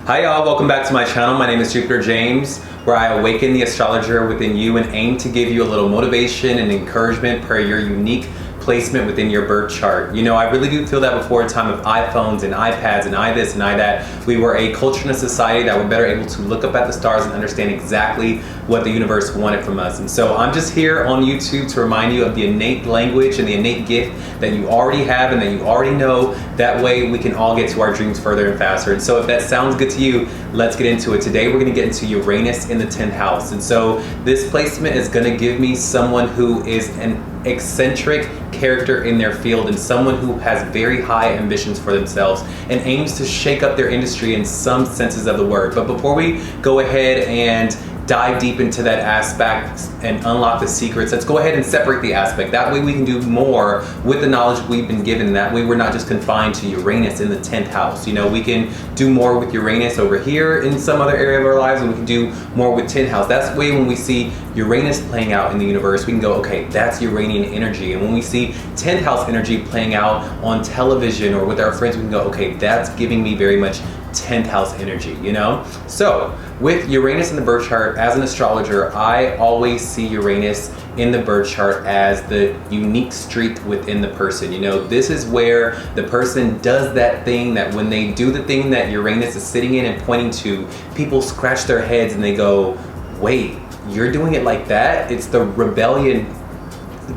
Hi y'all, welcome back to my channel. My name is JupiterJames, where I awaken the astrologer within you and aim to give you a little motivation and encouragement per your unique placement within your birth chart. You know, I really do feel that before a time of iPhones and iPads and I this and I that, we were a culture and a society that were better able to look up at the stars and understand exactly what the universe wanted from us. And so I'm just here on YouTube to remind you of the innate language and the innate gift that you already have and that you already know. That way we can all get to our dreams further and faster. And so if that sounds good to you, let's get into it. Today we're gonna get into Uranus in the 10th house. And so this placement is gonna give me someone who is an eccentric character in their field and someone who has very high ambitions for themselves and aims to shake up their industry in some senses of the word. But before we go ahead and dive deep into that aspect and unlock the secrets, let's go ahead and separate the aspect. That way we can do more with the knowledge we've been given. That way we're not just confined to Uranus in the 10th house. You know, we can do more with Uranus over here in some other area of our lives, and we can do more with 10th house. That's the way when we see Uranus playing out in the universe, we can go, okay, that's Uranian energy. And when we see 10th house energy playing out on television or with our friends, we can go, okay, that's giving me very much 10th house energy, you know? So with Uranus in the birth chart, as an astrologer, I always see Uranus in the birth chart as the unique streak within the person. You know, this is where the person does that thing that when they do the thing that Uranus is sitting in and pointing to, people scratch their heads and they go, wait, you're doing it like that? It's the rebellion,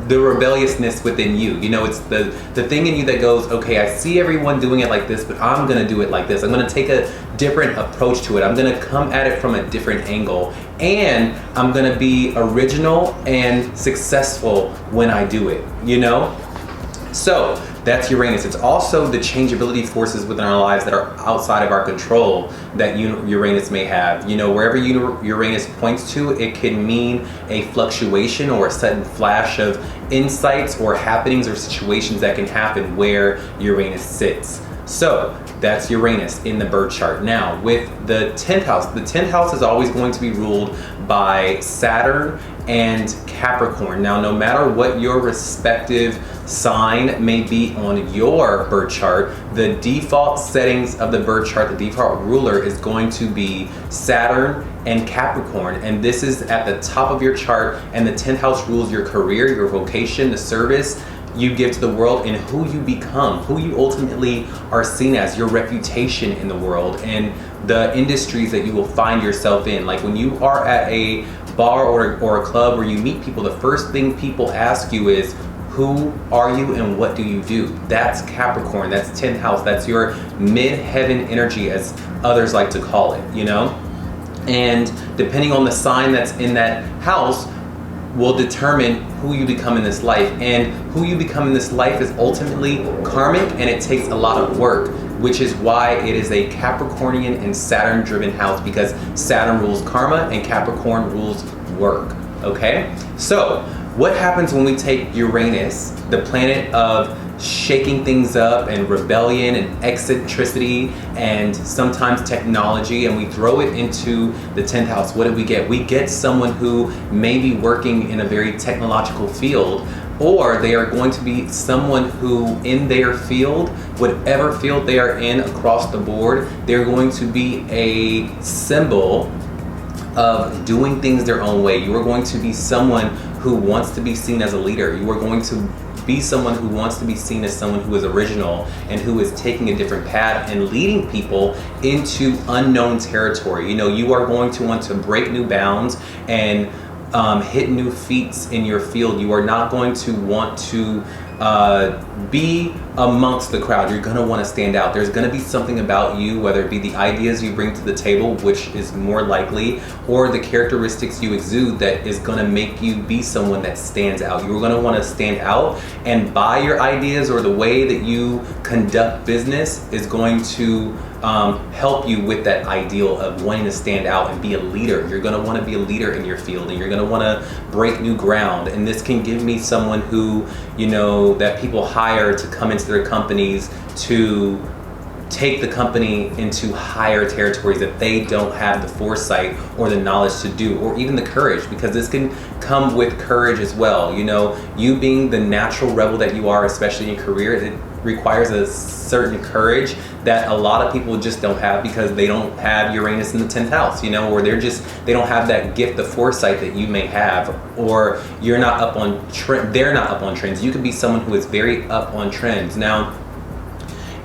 the rebelliousness within you. You know, it's the thing in you that goes, okay, I see everyone doing it like this, but I'm gonna do it like this. I'm gonna take a different approach to it. I'm gonna come at it from a different angle, and I'm gonna be original and successful when I do it, you know? So that's Uranus. It's also the changeability forces within our lives that are outside of our control that Uranus may have. You know, wherever Uranus points to, it can mean a fluctuation or a sudden flash of insights or happenings or situations that can happen where Uranus sits. So that's Uranus in the birth chart. Now with the 10th house is always going to be ruled by Saturn and Capricorn. Now, no matter what your respective sign may be on your birth chart, the default settings of the birth chart, the default ruler is going to be Saturn and Capricorn. And this is at the top of your chart, and the 10th house rules your career, your vocation, the service you give to the world, and who you become, who you ultimately are seen as, your reputation in the world, and the industries that you will find yourself in. Like when you are at a bar or a club where you meet people, the first thing people ask you is, who are you and what do you do? That's Capricorn, that's 10th house, that's your midheaven energy, as others like to call it, you know? And depending on the sign that's in that house will determine who you become in this life. And who you become in this life is ultimately karmic, and it takes a lot of work, which is why it is a Capricornian and Saturn driven house, because Saturn rules karma and Capricorn rules work, okay? So what happens when we take Uranus, the planet of shaking things up and rebellion and eccentricity and sometimes technology, and we throw it into the 10th house? What do we get? We get someone who may be working in a very technological field, or they are going to be someone who in their field, whatever field they are in across the board, they're going to be a symbol of doing things their own way. You are going to be someone who wants to be seen as a leader. You are going to be someone who wants to be seen as someone who is original and who is taking a different path and leading people into unknown territory. You know, you are going to want to break new bounds and hit new feats in your field. You are not going to want to be amongst the crowd. You're gonna wanna stand out. There's gonna be something about you, whether it be the ideas you bring to the table, which is more likely, or the characteristics you exude that is gonna make you be someone that stands out. You're gonna wanna stand out, and by your ideas or the way that you conduct business is going to help you with that ideal of wanting to stand out and be a leader. You're gonna wanna be a leader in your field, and you're gonna wanna break new ground. And this can give me someone who, you know, that people hire to come into their companies to take the company into higher territories that they don't have the foresight or the knowledge to do, or even the courage, because this can come with courage as well. You know, you being the natural rebel that you are, especially in your career, requires a certain courage that a lot of people just don't have because they don't have Uranus in the 10th house, you know, or they don't have that gift of foresight that you may have, or you're not up on they're not up on trends. You could be someone who is very up on trends. Now,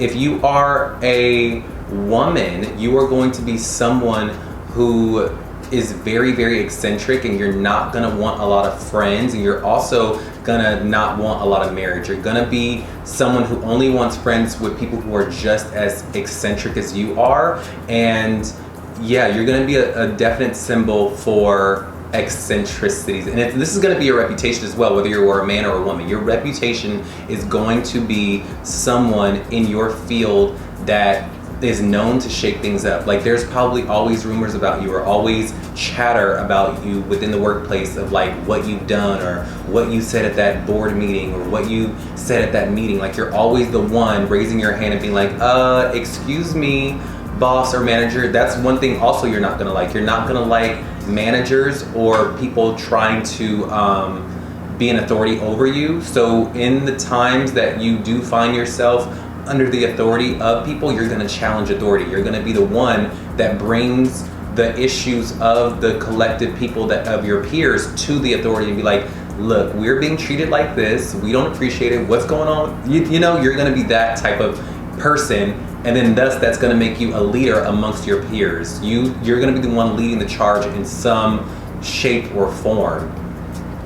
if you are a woman, you are going to be someone who is very, very eccentric, and you're not gonna want a lot of friends, and you're also gonna not want a lot of marriage. You're gonna be someone who only wants friends with people who are just as eccentric as you are. And yeah, you're gonna be a definite symbol for eccentricities. And this is gonna be your reputation as well, whether you're a man or a woman. Your reputation is going to be someone in your field that is known to shake things up. Like, there's probably always rumors about you, or always chatter about you within the workplace of like what you've done or what you said at that board meeting or what you said at that meeting. Like, you're always the one raising your hand and being like, excuse me, boss or manager. That's one thing also you're not gonna like. You're not gonna like managers or people trying to be an authority over you. So in the times that you do find yourself under the authority of people, you're going to challenge authority. You're going to be the one that brings the issues of the collective people of your peers to the authority and be like, look, we're being treated like this. We don't appreciate it. What's going on? You know, you're going to be that type of person. And then thus that's going to make you a leader amongst your peers. You're going to be the one leading the charge in some shape or form.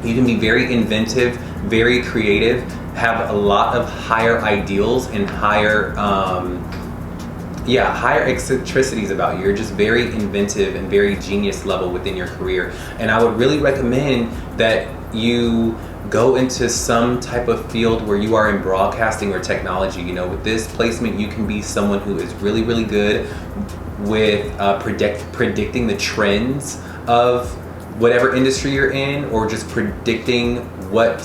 You can be very inventive, very creative, have a lot of higher ideals and higher eccentricities about you. You're just very inventive and very genius level within your career. And I would really recommend that you go into some type of field where you are in broadcasting or technology. You know, with this placement, you can be someone who is really, really good with predicting the trends of whatever industry you're in, or just predicting what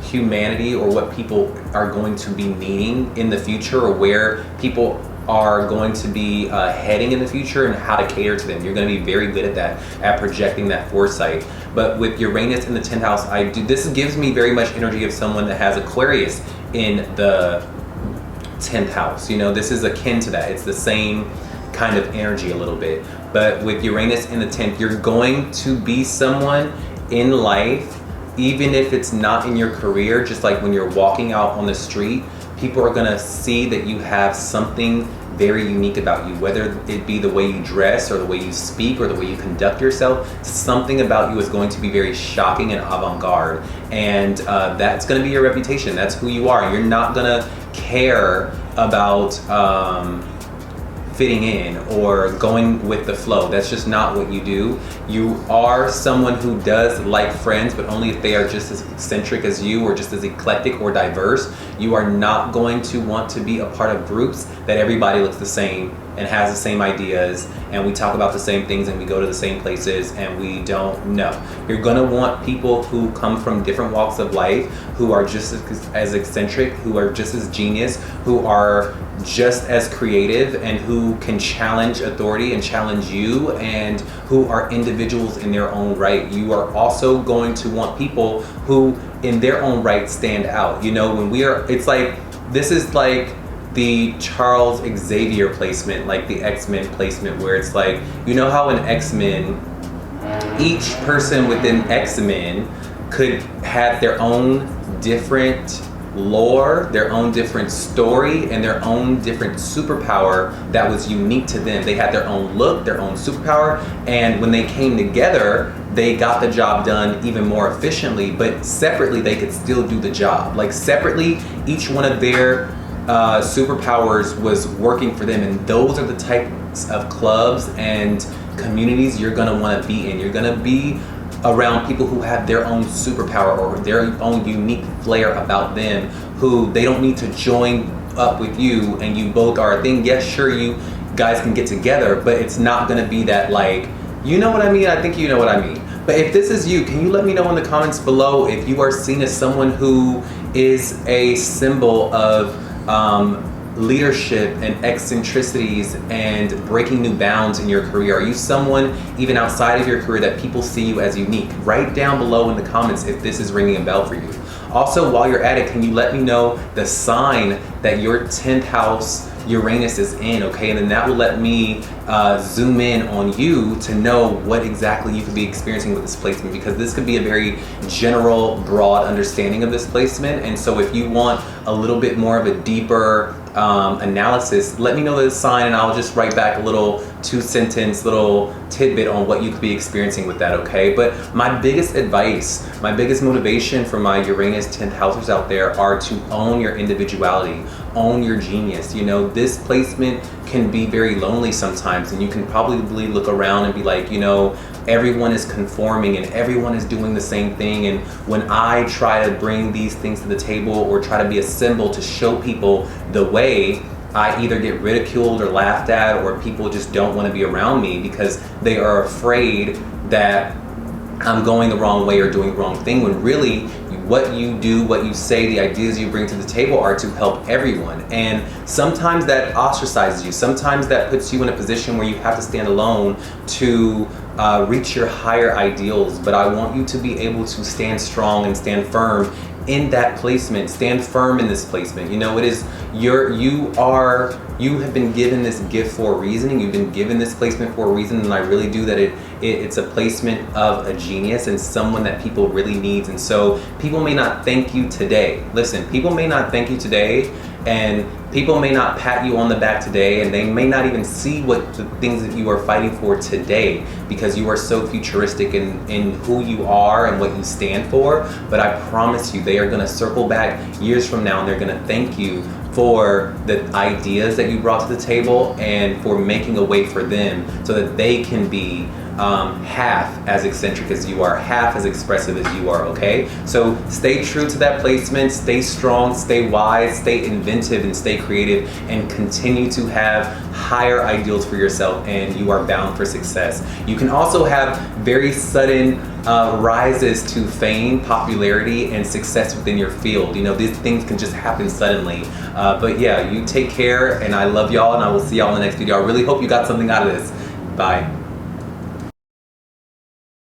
humanity or what people are going to be needing in the future, or where people are going to be heading in the future and how to cater to them. You're going to be very good at that, at projecting that foresight. But with Uranus in the 10th house, this gives me very much energy of someone that has Aquarius in the 10th house. You know, this is akin to that. It's the same kind of energy a little bit. But with Uranus in the 10th, you're going to be someone in life, even if it's not in your career, just like when you're walking out on the street, people are gonna see that you have something very unique about you, whether it be the way you dress or the way you speak or the way you conduct yourself. Something about you is going to be very shocking and avant-garde, and that's gonna be your reputation. That's who you are. You're not gonna care about fitting in or going with the flow. That's just not what you do. You are someone who does like friends, but only if they are just as eccentric as you, or just as eclectic or diverse. You are not going to want to be a part of groups that everybody looks the same and has the same ideas, and we talk about the same things and we go to the same places and we don't know. You're gonna want people who come from different walks of life, who are just as eccentric, who are just as genius, who are just as creative, and who can challenge authority and challenge you, and who are individuals in their own right. You are also going to want people who in their own right stand out. You know, when it's like, this is like the Charles Xavier placement, like the X-Men placement, where it's like, you know how in X-Men, each person within X-Men could have their own different lore, their own different story, and their own different superpower that was unique to them. They had their own look, their own superpower, and when they came together, they got the job done even more efficiently, but separately they could still do the job. Like, separately, each one of their superpowers was working for them, and those are the types of clubs and communities you're gonna wanna be in. You're gonna be around people who have their own superpower or their own unique flair about them, who they don't need to join up with you and you both are a thing. Yes, sure, you guys can get together, but it's not gonna be that, like, you know what I mean? I think you know what I mean. But if this is you, can you let me know in the comments below if you are seen as someone who is a symbol of leadership and eccentricities and breaking new bounds in your career? Are you someone even outside of your career that people see you as unique? Write down below in the comments if this is ringing a bell for you. Also, while you're at it, can you let me know the sign that your 10th house Uranus is in, okay? And then that will let me zoom in on you to know what exactly you could be experiencing with this placement, because this could be a very general, broad understanding of this placement. And so if you want a little bit more of a deeper analysis, let me know the sign and I'll just write back a little 2-sentence little tidbit on what you could be experiencing with that, okay? But my biggest advice, my biggest motivation for my Uranus 10th housers out there are to own your individuality, own your genius. You know, this placement can be very lonely sometimes, and you can probably look around and be like, you know, everyone is conforming and everyone is doing the same thing. And when I try to bring these things to the table or try to be a symbol to show people the way, I either get ridiculed or laughed at, or people just don't want to be around me because they are afraid that I'm going the wrong way or doing the wrong thing, when really what you do, what you say, the ideas you bring to the table are to help everyone. And sometimes that ostracizes you. Sometimes that puts you in a position where you have to stand alone to reach your higher ideals. But I want you to be able to stand strong and stand firm in that placement. Stand firm in this placement. You know, it is you have been given this gift for a reason, and you've been given this placement for a reason. And I really do that it's a placement of a genius and someone that people really needs. And so people may not thank you today. Listen, people may not thank you today, and people may not pat you on the back today, and they may not even see what the things that you are fighting for today, because you are so futuristic in who you are and what you stand for. But I promise you, they are going to circle back years from now and they're going to thank you for the ideas that you brought to the table and for making a way for them so that they can be half as eccentric as you are, half as expressive as you are, okay? So stay true to that placement, stay strong, stay wise, stay inventive, and stay creative, and continue to have higher ideals for yourself, and you are bound for success. You can also have very sudden rises to fame, popularity, and success within your field. You know, these things can just happen suddenly. But yeah, you take care, and I love y'all, and I will see y'all in the next video. I really hope you got something out of this. Bye.